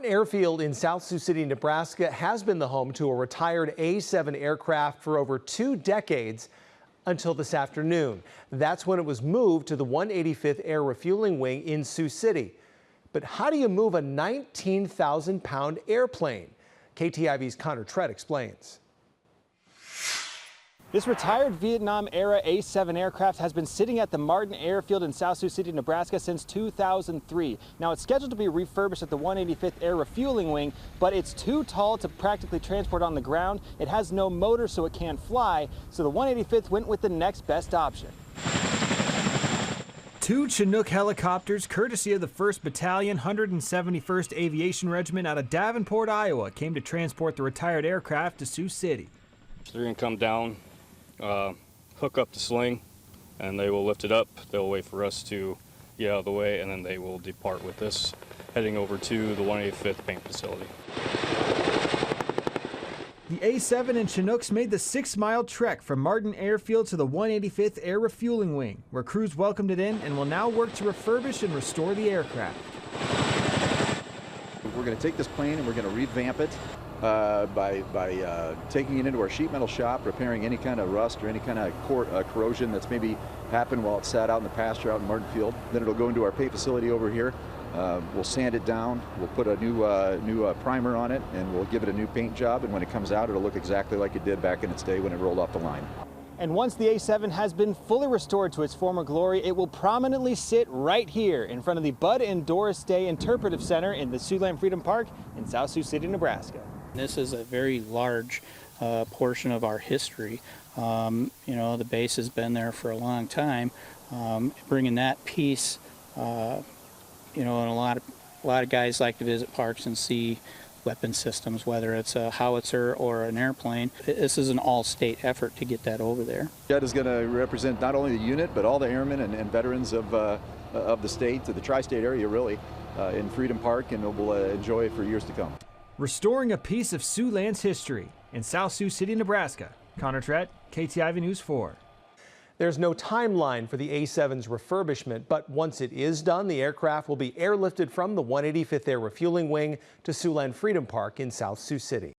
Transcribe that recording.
Martin Airfield in South Sioux City, Nebraska has been the home to a retired A-7 aircraft for over 2 decades until this afternoon. That's when it was moved to the 185th Air Refueling Wing in Sioux City. But how do you move a 19,000-pound airplane? KTIV's Connor Trett explains. This retired Vietnam-era A-7 aircraft has been sitting at the Martin Airfield in South Sioux City, Nebraska since 2003. Now, it's scheduled to be refurbished at the 185th Air Refueling Wing, but it's too tall to practically transport on the ground. It has no motor, so it can't fly, so the 185th went with the next best option. 2 Chinook helicopters, courtesy of the 1st Battalion, 171st Aviation Regiment out of Davenport, Iowa, came to transport the retired aircraft to Sioux City. They're going to come down, hook up the sling, and they will lift it up. They'll wait for us to get out of the way, and then they will depart with this, heading over to the 185th paint facility. The A-7 and Chinooks made the 6-mile trek from Martin Airfield to the 185th Air Refueling Wing, where crews welcomed it in and will now work to refurbish and restore the aircraft. We're going to take this plane and we're going to revamp it by taking it into our sheet metal shop, repairing any kind of rust or any kind of corrosion that's maybe happened while it sat out in the pasture out in Martin Field. Then it'll go into our paint facility over here. We'll sand it down, we'll put a new primer on it, and we'll give it a new paint job, and when it comes out it'll look exactly like it did back in its day when it rolled off the line. And once the A-7 has been fully restored to its former glory, it will prominently sit right here in front of the Bud and Doris Day Interpretive Center in the Siouxland Freedom Park in South Sioux City, Nebraska. This is a very large portion of our history. You know, the base has been there for a long time. Bringing that piece, you know, and a lot of guys like to visit parks and see weapon systems, whether it's a howitzer or an airplane. This is an all-state effort to get that over there. That is going to represent not only the unit, but all the airmen and veterans of the state, to the tri-state area really, in Freedom Park, and we'll enjoy it for years to come. Restoring a piece of Siouxland's history in South Sioux City, Nebraska. Connor Trett, KTIV News 4. There's no timeline for the A-7's refurbishment, but once it is done, the aircraft will be airlifted from the 185th Air Refueling Wing to Siouxland Freedom Park in South Sioux City.